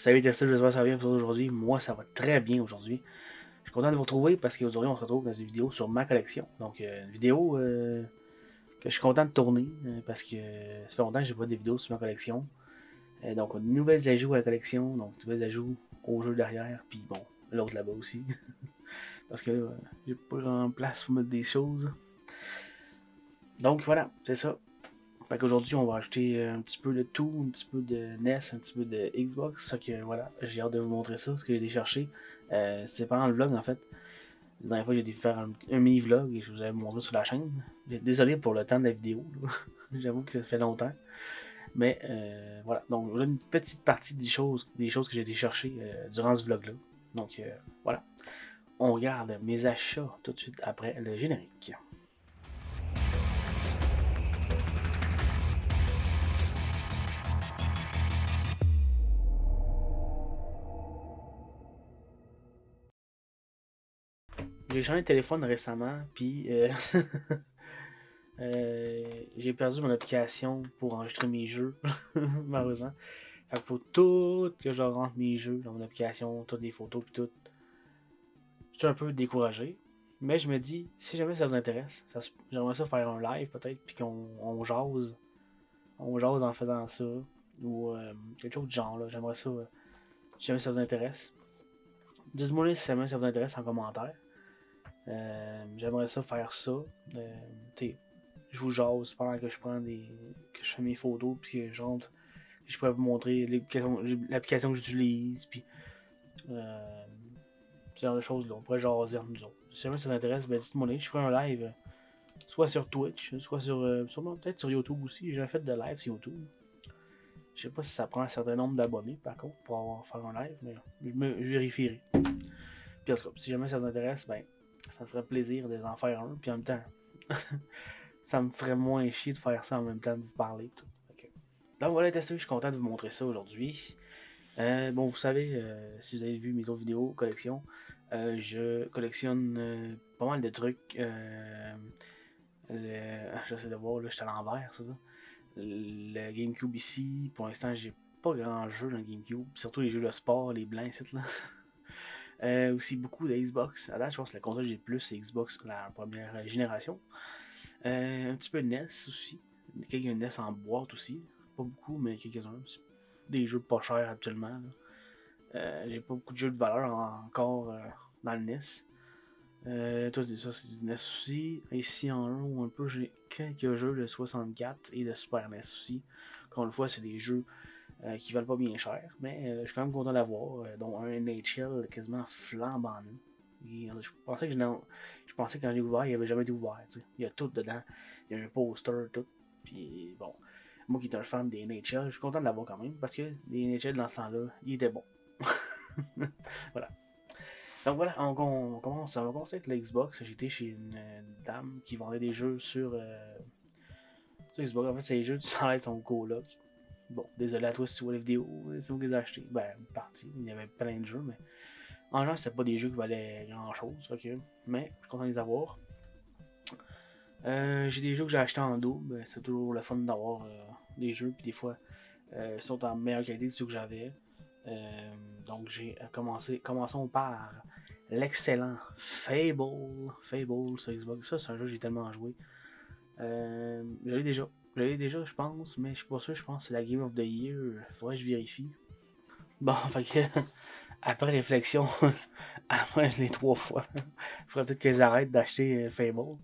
Salut Tesla, j'espère que ça va bien pour toi aujourd'hui. Moi, ça va très bien aujourd'hui. Je suis content de vous retrouver parce qu'aujourd'hui, on se retrouve dans une vidéo sur ma collection. Donc, une vidéo que je suis content de tourner parce que ça fait longtemps que j'ai pas de vidéos sur ma collection. Donc, de nouvelles ajouts à la collection, donc de nouvelles ajouts au jeu derrière, puis bon, l'autre là-bas aussi. Parce que là, j'ai pas grand place pour mettre des choses. Donc, voilà, c'est ça. Fait qu'aujourd'hui, on va ajouter un petit peu de tout, un petit peu de NES, un petit peu de Xbox. Fait que voilà, j'ai hâte de vous montrer ça, ce que j'ai été chercher. C'est pendant le vlog en fait. La dernière fois, j'ai dû faire un mini-vlog et je vous avais montré sur la chaîne. Désolé pour le temps de la vidéo, j'avoue que ça fait longtemps. Mais voilà, donc voilà une petite partie des choses que j'ai été chercher durant ce vlog-là. Donc voilà, on regarde mes achats tout de suite après le générique. J'ai changé de téléphone récemment, puis j'ai perdu mon application pour enregistrer mes jeux, malheureusement. Fait qu'il faut tout que je rentre mes jeux dans mon application, toutes les photos, puis tout. Je suis un peu découragé, mais je me dis, si jamais ça vous intéresse, j'aimerais ça faire un live peut-être, puis qu'on jase. On jase en faisant ça, ou quelque chose de genre, là. J'aimerais ça, si jamais ça vous intéresse. Dites-moi si jamais ça vous intéresse en commentaire. J'aimerais ça faire ça. Je vous jase pendant que je prends que je fais mes photos, puis que je rentre. Je pourrais vous montrer l'application que j'utilise, puis euh, ce genre de choses là. On pourrait jaser entre nous autres. Si jamais ça vous intéresse, ben dites-moi là. Je ferai un live, soit sur Twitch, soit sûrement peut-être sur YouTube aussi. J'ai jamais fait de live sur YouTube. Je sais pas si ça prend un certain nombre d'abonnés, par contre, pour faire un live, mais je vérifierai. Puis en tout cas, si jamais ça vous intéresse, ben ça me ferait plaisir d'en faire un, puis en même temps, ça me ferait moins chier de faire ça en même temps de vous parler. Tout. Okay. Donc voilà, je suis content de vous montrer ça aujourd'hui. Bon, vous savez, si vous avez vu mes autres vidéos, collection, je collectionne pas mal de trucs. J'essaie de voir, là, je suis à l'envers, c'est ça. Le GameCube ici, pour l'instant, j'ai pas grand jeu dans le GameCube, surtout les jeux de sport, les blancs, etc. Là. Aussi beaucoup de Xbox. À date, je pense que la console que j'ai le plus, c'est Xbox, la première génération. Un petit peu de NES aussi. Quelques NES en boîte aussi. Pas beaucoup, mais quelques-uns. Des jeux pas chers actuellement. J'ai pas beaucoup de jeux de valeur encore dans le NES. Toi, c'est ça, c'est du NES aussi. Ici en 1 ou un peu, j'ai quelques jeux de 64 et de Super NES aussi. Encore une fois, c'est des jeux qui valent pas bien cher, mais je suis quand même content d'avoir, dont un NHL quasiment flambant neuf. Je pensais que quand j'ai ouvert, il avait jamais été ouvert. T'sais. Il y a tout dedans. Il y a un poster, tout. Puis bon, moi qui est un fan des NHL, je suis content de l'avoir quand même, parce que les NHL dans ce temps-là, ils étaient bons. Voilà. Donc voilà, on commence avec l'Xbox. J'étais chez une dame qui vendait des jeux sur Xbox. En fait, c'est les jeux du site, son coloc. Bon, désolé à toi si tu vois les vidéos, c'est vous qui les avez achetés. Ben, une partie, il y avait plein de jeux, mais en général, c'était pas des jeux qui valaient grand chose. Mais je suis content de les avoir. J'ai des jeux que j'ai achetés en double. C'est toujours le fun d'avoir des jeux, puis des fois, ils sont en meilleure qualité que ceux que j'avais. Donc, commençons par l'excellent Fable. Fable sur Xbox. Ça, c'est un jeu que j'ai tellement joué. Je l'ai déjà. Je l'ai déjà, je pense, mais je suis pas sûr. Je pense que c'est la Game of the Year. Faudrait que je vérifie. Bon, fait que, après réflexion, après je l'ai 3 fois. Faudrait peut-être que j'arrête d'acheter Fable.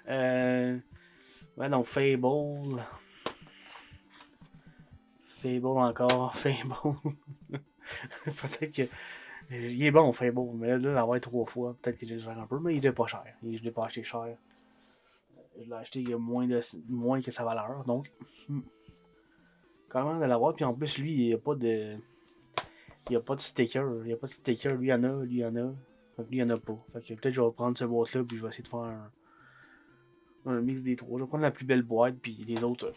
Ouais, donc Fable. Fable encore. Fable. Peut-être que. Il est bon, Fable, mais là, l'avoir 3 fois, peut-être que j'exagère un peu, mais il était pas cher. Je l'ai pas acheté cher. Je l'ai acheté moins que sa valeur, donc. Quand même de l'avoir, puis en plus, lui, il n'y a pas de. Il n'y a pas de sticker. Il n'y a pas de sticker. Lui, il y en a. Lui, il y en a. Fait que lui, il n'y en a pas. Fait que peut-être je vais prendre ce boîte-là, puis je vais essayer de faire un mix des trois. Je vais prendre la plus belle boîte, puis les autres,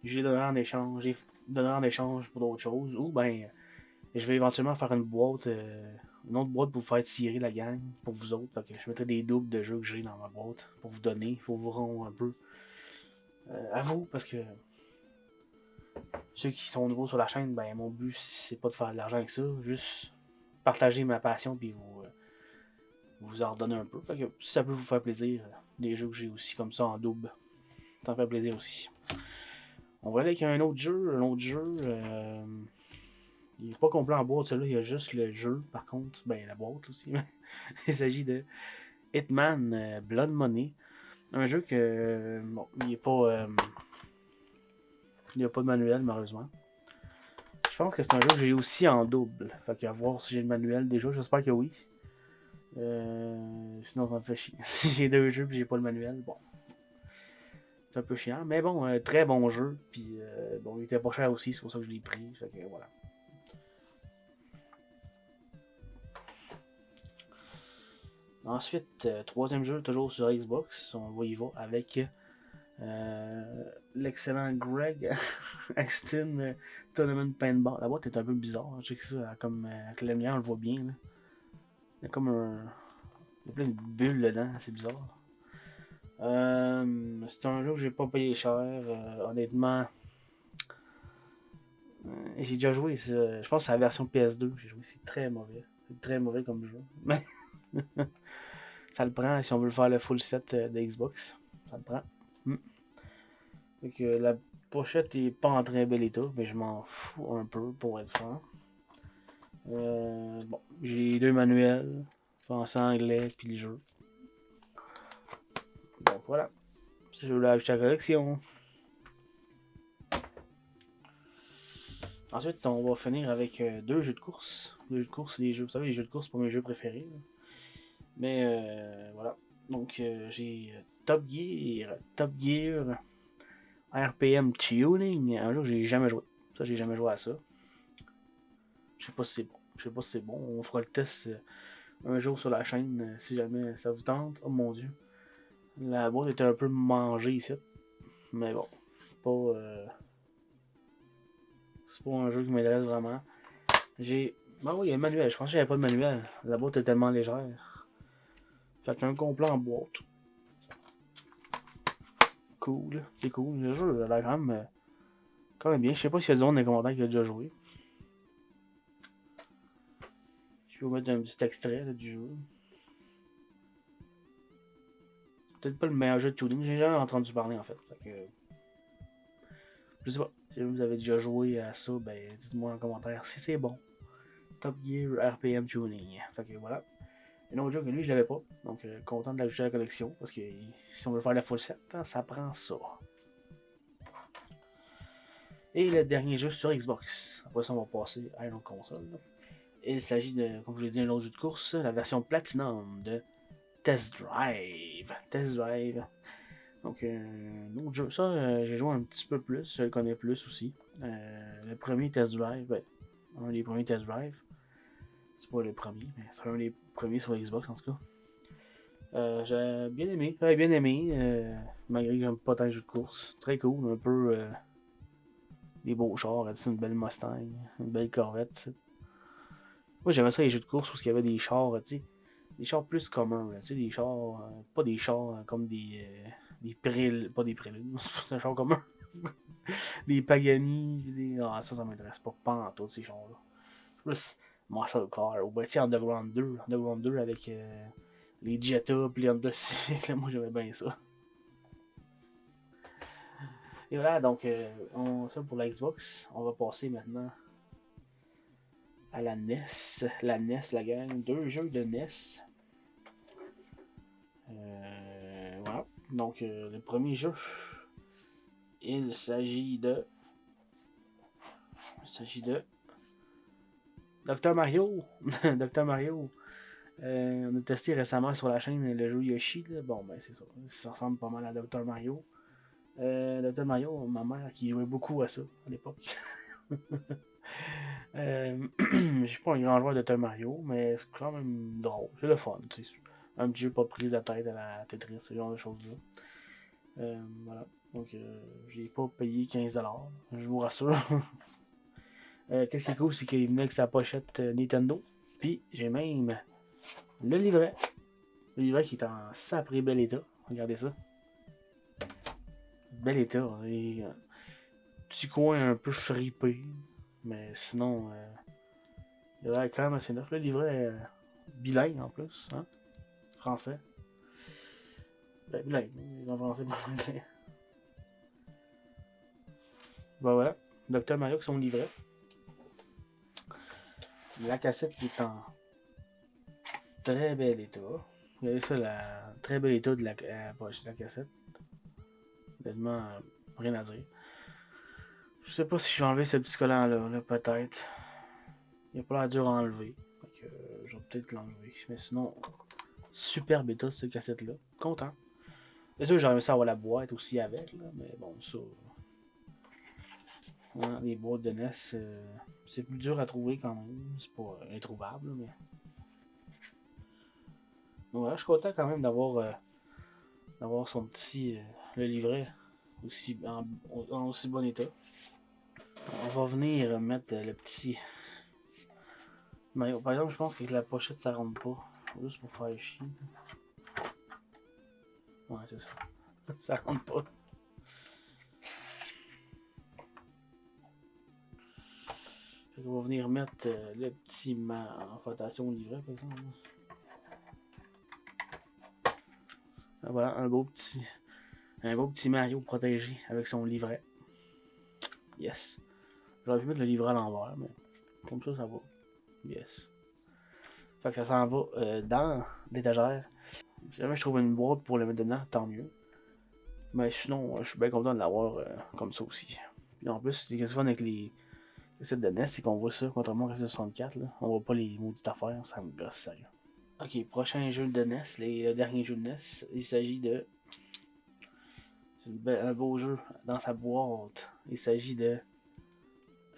j'ai donné en échange. J'ai donné en échange pour d'autres choses. Ou ben, je vais éventuellement faire une autre boîte pour vous faire tirer la gang, pour vous autres. Fait que je mettrai des doubles de jeux que j'ai dans ma boîte pour vous donner, pour vous rendre un peu à vous, parce que Ceux qui sont nouveaux sur la chaîne, ben mon but c'est pas de faire de l'argent avec ça, juste partager ma passion puis vous en redonner un peu. Fait que si ça peut vous faire plaisir, des jeux que j'ai aussi comme ça en double, ça me fait plaisir aussi. On va aller avec un autre jeu. Il n'est pas complet en boîte, celui-là, il y a juste le jeu, par contre, ben la boîte aussi. Il s'agit de Hitman Blood Money. Un jeu que, bon, il n'y a pas de manuel, malheureusement. Je pense que c'est un jeu que j'ai aussi en double. Fait qu'à voir si j'ai le manuel déjà, j'espère que oui. Sinon, ça me fait chier. Si j'ai deux jeux et j'ai pas le manuel, bon. C'est un peu chiant. Mais bon, très bon jeu. Puis, bon, il était pas cher aussi, c'est pour ça que je l'ai pris. Fait que voilà. Ensuite, troisième jeu, toujours sur Xbox. On va y va avec l'excellent Greg Aston Tournament Paintball. La boîte est un peu bizarre. Je sais que ça, comme avec la lumière, on le voit bien. Là. Il y a comme un. Il y a plein de bulles dedans, c'est bizarre. C'est un jeu que j'ai pas payé cher. Honnêtement, j'ai déjà joué. Je pense que c'est la version PS2 que j'ai joué. C'est très mauvais. C'est très mauvais comme jeu. Mais ça le prend si on veut faire le full set de Xbox. Ça le prend. Donc, la pochette est pas en très bel état, mais je m'en fous un peu pour être franc. Bon, j'ai deux manuels, français, anglais, puis les jeux. Donc voilà, je voulais ajouter à la collection. Ensuite, on va finir avec deux jeux de course. Deux jeux de course, les jeux, vous savez, les jeux de course, c'est pas mes jeux préférés. Là. Mais voilà. Donc j'ai Top Gear RPM Tuning, un jeu que j'ai jamais joué. Ça, j'ai jamais joué à ça. Je sais pas si c'est bon. On fera le test un jour sur la chaîne si jamais ça vous tente. Oh mon dieu. La boîte était un peu mangée ici. Mais bon. C'est pas un jeu qui m'intéresse vraiment. Ben oui, il y a un manuel. Je pensais qu'il n'y avait pas de manuel. La boîte est tellement légère. Fait qu'un complet en boîte. Cool. C'est cool. Le jeu a l'air quand même bien. Je sais pas s'il y a du monde dans les commentaires qui a déjà joué. Je vais vous mettre un petit extrait là, du jeu. Peut-être pas le meilleur jeu de tuning. J'ai jamais entendu parler en fait. Je sais pas. Si vous avez déjà joué à ça, ben dites-moi en commentaire si c'est bon. Top Gear RPM Tuning. Fait que voilà. Un autre jeu que lui je l'avais pas. Donc content de l'ajouter à la collection. Parce que si on veut faire la full set, hein, ça prend ça. Et le dernier jeu sur Xbox. Après ça, on va passer à une autre console. Il s'agit de, comme je vous l'ai dit, un autre jeu de course, la version Platinum de Test Drive. Test Drive. Donc, un autre jeu. Ça, j'ai joué un petit peu plus. Je le connais plus aussi. Le premier Test Drive, ben, un des premiers Test Drive. C'est pas le premier, mais c'est un des premiers sur Xbox en tout cas. J'ai bien aimé. J'avais bien aimé. Malgré que j'aime pas tant les jeux de course. Très cool. Un peu. Des beaux chars. Une belle Mustang. Une belle Corvette. Moi, j'aimais ça les jeux de course où il y avait des chars, tu sais. Des chars plus communs, tu sais, des chars. Pas des chars comme des préludes. Pas des préludes, c'est un char commun. Des Pagani. Ça m'intéresse pas en tout, ces chars-là. Plus Muscle Car. Ou ben, tu sais, Underground 2. Underground 2 avec les Jetta pis les Honda Civic. Moi, j'aimais bien ça. Et voilà, donc, ça pour la Xbox. On va passer maintenant à la NES. La NES, la gang. Deux jeux de NES. Voilà. Donc, le premier jeu, il s'agit de Dr. Mario. Dr. Mario. On a testé récemment sur la chaîne le jeu Yoshi. Là. Bon, ben c'est ça. Ça ressemble pas mal à Dr. Mario. Dr. Mario, ma mère qui jouait beaucoup à ça à l'époque. Je suis pas un grand joueur de Dr. Mario, mais c'est quand même drôle. C'est le fun. C'est un petit jeu pas prise de tête à la Tetris, ce genre de choses-là. Voilà. Donc, j'ai pas payé 15$. Je vous rassure. Qu'est-ce qui est cool, c'est qu'il venait avec sa pochette Nintendo. Puis, j'ai même le livret. Le livret qui est en sacré bel état. Regardez ça. Bel état. petit coin un peu fripé. Mais sinon, il a l'air quand même assez neuf. Le livret est bilingue en plus, hein? Français. Ben, bilingue, en français, pas en anglais. Ben voilà, Dr. Mario avec son livret. La cassette qui est en très bel état. Regardez ça, la très bel état de la cassette. Honnêtement, rien à dire. Je sais pas si je vais enlever ce petit collant-là, là, peut-être. Il a pas l'air dur à enlever. Donc, je vais peut-être l'enlever. Mais sinon, super bêta cette cassette-là. Content. C'est sûr que j'aurais aimé ça avoir la boîte aussi avec, là, mais bon, ça. Hein, les boîtes de NES, c'est plus dur à trouver quand même. C'est pas introuvable, mais. Donc voilà, je suis content quand même d'avoir son petit. Le livret aussi, en aussi bon état. On va venir mettre le petit. Mais, par exemple, je pense qu'avec la pochette ça rentre pas. Juste pour faire chier. Ouais, c'est ça. Ça rentre pas. On va venir mettre le petit en rotation livret, par exemple. Voilà, un beau petit Mario protégé avec son livret. Yes. J'aurais pu mettre le livret à l'envers, mais comme ça va. Yes. Fait que ça s'en va dans l'étagère. Si jamais je trouve une boîte pour le mettre dedans, tant mieux. Mais sinon, je suis bien content de l'avoir comme ça aussi. Puis en plus, ce qui est fun avec les cassettes de NES, c'est qu'on voit ça, contrairement au cassette 64, là. On voit pas les maudites affaires, ça me gosse sérieux. Ok, prochain jeu de NES, le dernier jeu de NES, il s'agit de. C'est un beau jeu dans sa boîte. Il s'agit de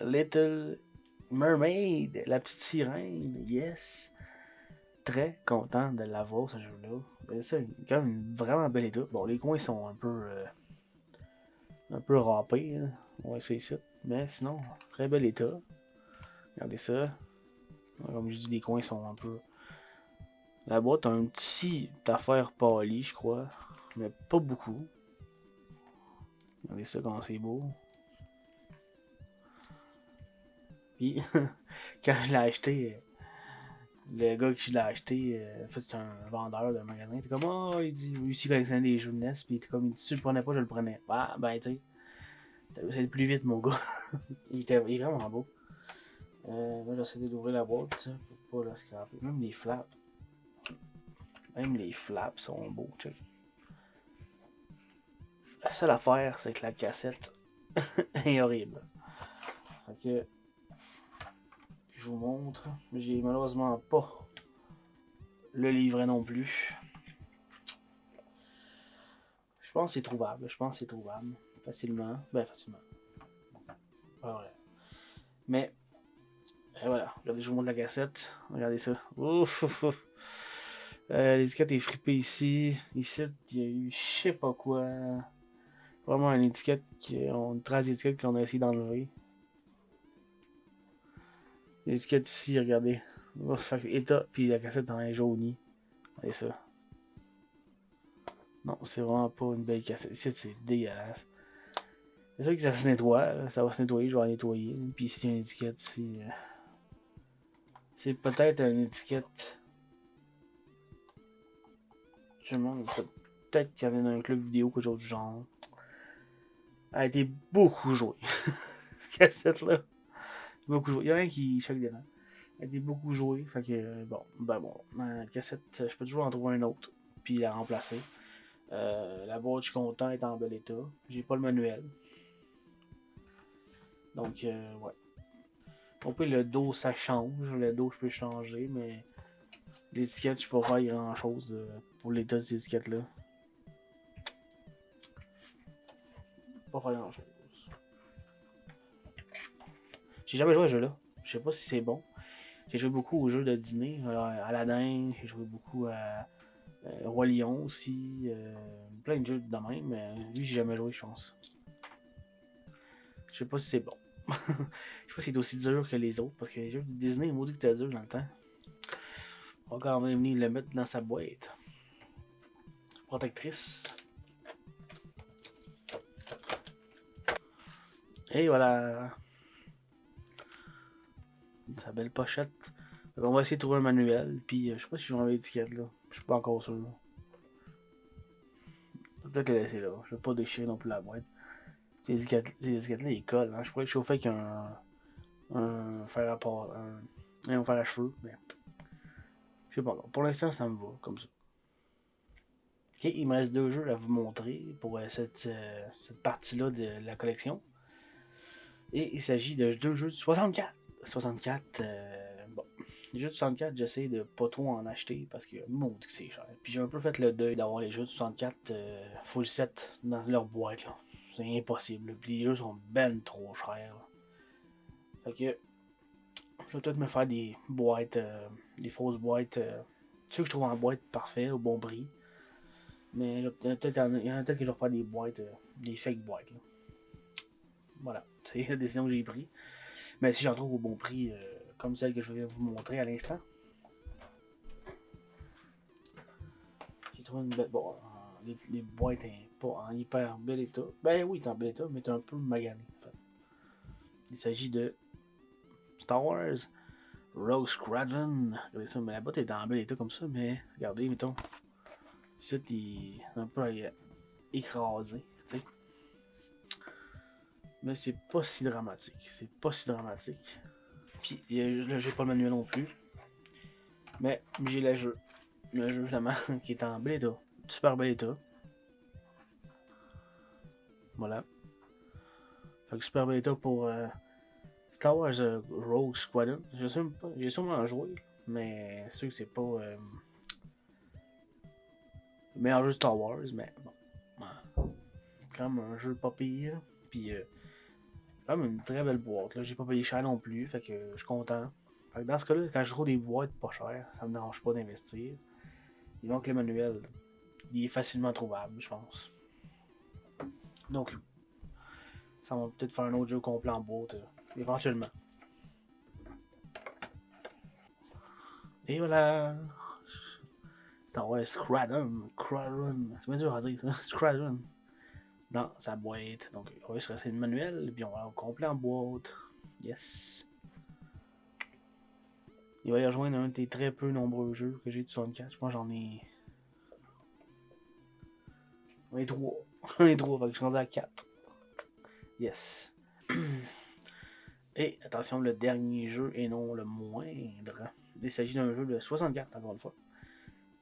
Little Mermaid, la petite sirène, yes. Très content de l'avoir ce jeu-là. C'est quand même une vraiment belle état. Bon, les coins sont un peu râpés, hein. On va essayer ça. Mais sinon, très bel état. Regardez ça. Comme je dis, les coins sont un peu. La boîte a un petit affaire polie, je crois. Mais pas beaucoup. Regardez ça quand c'est beau. Puis, quand je l'ai acheté, le gars qui l'a acheté, en fait, c'est un vendeur de magasin. Il était comme, oh, il dit, lui aussi collectionnait des jeux de NES. Puis il était comme, il dit, si tu le prenais pas, je le prenais. Ah, ben, tu sais, c'est le plus vite, mon gars. il est vraiment beau. Moi, j'essaie d'ouvrir la boîte, ça, pour pas la scraper. Même les flaps. Même les flaps sont beaux, tu sais. La seule affaire, c'est que la cassette est horrible. Fait que, je vous montre. J'ai malheureusement pas le livret non plus. Je pense que c'est trouvable. Facilement. Ben, facilement. Pas vrai. Mais, voilà. Regardez, je vous montre la cassette. Regardez ça. Ouf, ouf, ouf. L'étiquette est fripée ici. Ici, il y a eu je sais pas quoi. Vraiment une étiquette, une trace d'étiquette qu'on a essayé d'enlever. L'étiquette ici, regardez. État, puis la cassette en est jaunie. Regardez ça. Non, c'est vraiment pas une belle cassette. Ici, c'est dégueulasse. C'est sûr que ça se nettoie. Là. Ça va se nettoyer, je vais en nettoyer. Puis ici, il y a une étiquette ici. C'est peut-être une étiquette. Je me demande, peut-être qu'il y avait dans un club vidéo, quelque chose du genre. Elle a été beaucoup jouée. Cette cassette-là. Beaucoup jouée. Il y en a un qui choque dedans. Elle a été beaucoup jouée. Fait que, bon. La cassette, je peux toujours en trouver un autre. Puis la remplacer. La boîte, je suis content, est en bel état. J'ai pas le manuel. Donc, ouais. Au pire, le dos, ça change. Le dos, je peux changer, mais l'étiquette, je peux pas faire grand chose pour l'état de cette étiquette-là. Pas faire grand chose. J'ai jamais joué à ce jeu-là. Je sais pas si c'est bon. J'ai joué beaucoup aux jeux de Disney. Aladdin, j'ai joué beaucoup à Roi Lion aussi. Plein de jeux de même, mais lui, j'ai jamais joué, je pense. Je sais pas si c'est bon. Je sais pas si c'est aussi dur que les autres, parce que les jeux de Disney, maudit que t'es dur dans le temps. On va quand même venir le mettre dans sa boîte. Protectrice. Et voilà. Sa belle pochette. On va essayer de trouver un manuel. Puis je sais pas si je vais enlever l'étiquette là. Je suis pas encore sûr. Peut-être le laisser là. Je vais pas déchirer non plus la boîte. Ces étiquettes-là, ils collent. Hein. Je pourrais le chauffer avec un fer à part. Un fer à cheveux. Mais je sais pas encore. Pour l'instant, ça me va comme ça. Ok, il me reste 2 jeux à vous montrer pour cette partie-là de la collection. Et il s'agit de 2 jeux de 64. 64, bon. Les jeux de 64, j'essaie de pas trop en acheter parce que maudit que c'est cher. Puis j'ai un peu fait le deuil d'avoir les jeux de 64 full set dans leur boîte. Là. C'est impossible. Puis les jeux sont ben trop chers. Fait que je vais peut-être me faire des boîtes, des fausses boîtes. Ceux que je trouve en boîte parfait, au bon prix. Mais il y en a peut-être que je vais faire des boîtes, des fake boîtes. Là. Voilà, c'est la décision que j'ai prise. Mais si j'en trouve au bon prix, comme celle que je vais vous montrer à l'instant. J'ai trouvé une belle. Bon, les boîtes sont pas en hyper bel état. Ben oui, t'es en bel état, mais t'es un peu magané. En fait. Il s'agit de Star Wars Rogue Squadron. Regardez ça, mais la boîte est en bel état comme ça, mais regardez, mettons. Ici, il est un peu écrasé, tu sais. Mais c'est pas si dramatique. C'est pas si dramatique. Puis là, j'ai pas le manuel non plus. Mais j'ai le jeu. Le jeu, justement, qui est en bel état. Super bel état. Voilà. Fait que super bel état pour Star Wars Rogue Squadron. Je sais même pas. J'ai sûrement joué. Mais c'est sûr que c'est pas le meilleur jeu Star Wars. Mais bon. Quand même un jeu pas pire. Puis quand même une très belle boîte. Là. J'ai pas payé cher non plus. Fait que je suis content. Fait que dans ce cas-là, quand je trouve des boîtes pas chères, ça me dérange pas d'investir. Et donc le manuel, il est facilement trouvable, je pense. Donc, ça va peut-être faire un autre jeu complet en boîte, éventuellement. Et voilà! Star Wars Squadron. C'est bien dur à dire ça. Squadron. Dans sa boîte. Donc, on va se rester le manuel, puis on va au complet en boîte. Yes! Il va y rejoindre un des très peu nombreux jeux que j'ai de 64. Je pense que j'en ai. J'en ai 3. J'en ai 3, fait que je suis rendu à 4. Yes. Et attention, le dernier jeu, et non le moindre. Il s'agit d'un jeu de 64, encore une fois.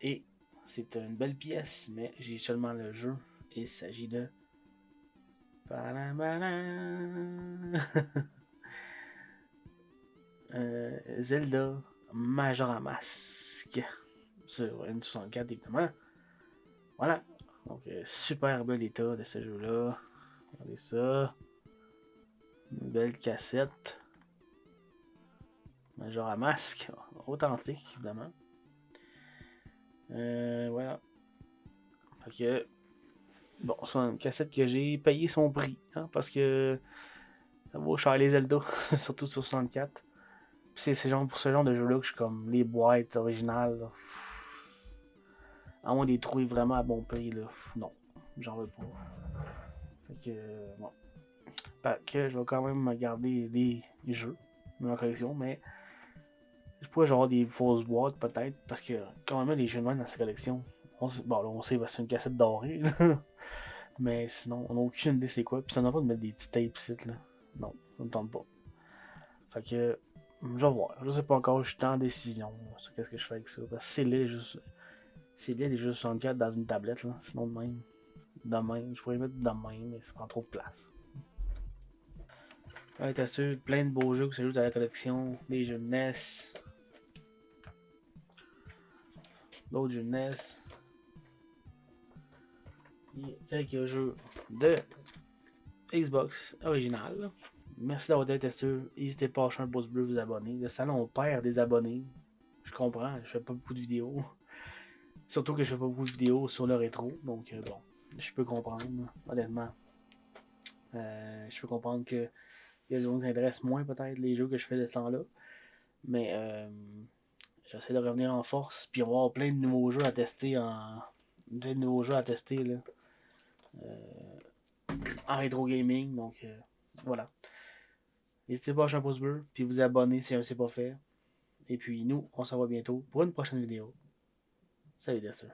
Et c'est une belle pièce, mais j'ai seulement le jeu. Il s'agit de. Zelda Majora Mask. Sur une 64, évidemment. Voilà. Donc, super bel état de ce jeu-là. Regardez ça. Une belle cassette. Majora Mask. Authentique, évidemment. Voilà. Fait que. Bon, c'est une cassette que j'ai payé son prix. Hein, parce que. Ça vaut cher les Zelda. Surtout sur 64. Puis c'est pour ce genre de jeu-là que je suis comme. Les boîtes originales. Là, à moins de les trouver vraiment à bon prix. Là, non. J'en veux pas. Fait que. Bon. Fait que je vais quand même garder les jeux dans ma collection. Mais. Je pourrais avoir des fausses boîtes peut-être. Parce que quand même les jeux de même dans sa collection. Bon, là, on sait que c'est une cassette dorée. Là. Mais sinon, on n'a aucune idée c'est quoi. Puis ça n'a pas de mettre des petits tapes ici. Là. Non, ça me tente pas. Fait que, je vais voir. Je sais pas encore, je suis en décision sur qu'est-ce que je fais avec ça. Parce que c'est laid, les jeux 64 dans une tablette. Là. Sinon, de même. Je pourrais les mettre de même, mais ça prend trop de place. Ouais, t'as sûr, plein de beaux jeux qui s'ajoutent à la collection. Des jeux de NES. D'autres jeux de NES. Et quelques jeux de Xbox original. Merci d'avoir été testé. N'hésitez pas à lâcher un pouce bleu, vous abonner. Le salon perd des abonnés. Je comprends, je fais pas beaucoup de vidéos. Surtout que je fais pas beaucoup de vidéos sur le rétro. Donc bon, je peux comprendre, honnêtement. Je peux comprendre que il y a des gens qui s'intéressent moins peut-être les jeux que je fais de ce temps-là. Mais j'essaie de revenir en force. Puis on va avoir plein de nouveaux jeux à tester plein de nouveaux jeux à tester là. En rétro gaming. Donc Voilà. N'hésitez pas à lâcher un pouce bleu, puis vous abonner si c'est pas fait. Et puis nous, on se revoit bientôt pour une prochaine vidéo. Salut Dexter.